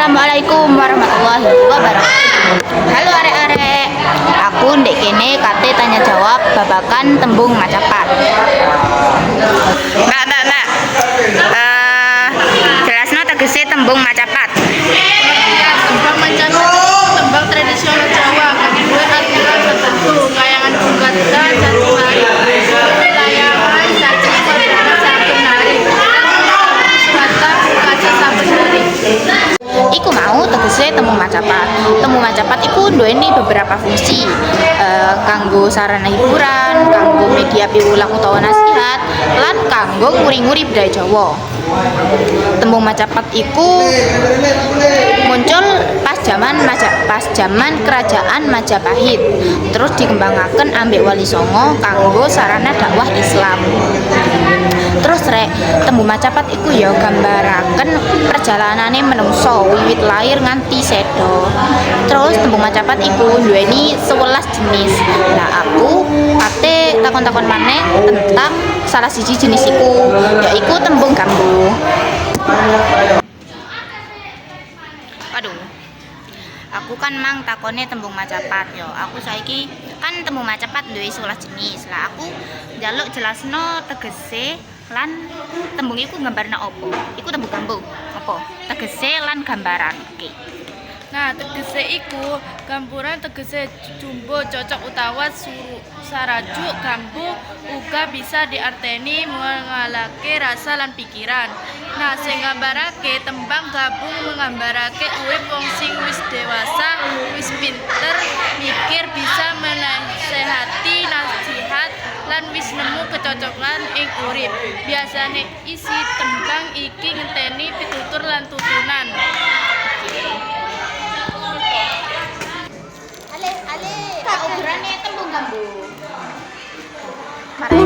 Assalamualaikum warahmatullahi wabarakatuh. Halo arek-arek, aku ndek kene kate tanya jawab babakan tembung macapat. Nak. Jelasno tegese tembung macapat. Tembang macapat tembang tradisional Jawa kang duwe aturan tertentu kayangan punggata satu hari layangan saji perdana satu hari kata kaca saben hari. Iku mau tegese tembung macapat. Tembung macapat iku nduweni beberapa fungsi. Kanggo sarana hiburan, kanggo media piwulang utawa nasihat, lan kanggo nguri-nguri budaya Jawa. Tembung macapat iku muncul pas zaman kerajaan Majapahit. Terus dikembangaken ambek Wali Songo kanggo sarana dakwah Islam. Terus rek, tembung macapat iku ya gambaraken perjalanane menungso wiwit lahir nganti sedo. Terus tembung macapat iku duweni 11 jenis. Lah aku ate takon-takon maneh tentang salah siji jenis iku, yaiku tembung gambuh. Waduh. Aku kan mang takone tembung macapat yo. Aku saiki kan tembung macapat duwe 11 jenis. Lah aku njaluk jelasno tegese lan tembung iku gambarna opo. Iku tembung gambuh. Apa? Tegese lan gambaran. Oke. Nah, tegese iku campuran tegese jumbo cocok utawa sarajuk gambuh uga bisa diarteni mengalake rasa lan pikiran. Nah, sing nggambarake tembang gabung menggambarake urip wong sing wis dewasa, wis pinter, mikir, bisa menasehati nasihat lan wis nemu kecocokan ing urip. Biasane isi tembang iki ngenteni pitutur lan tutunan. Ukurannya tembung gambuh. Mari.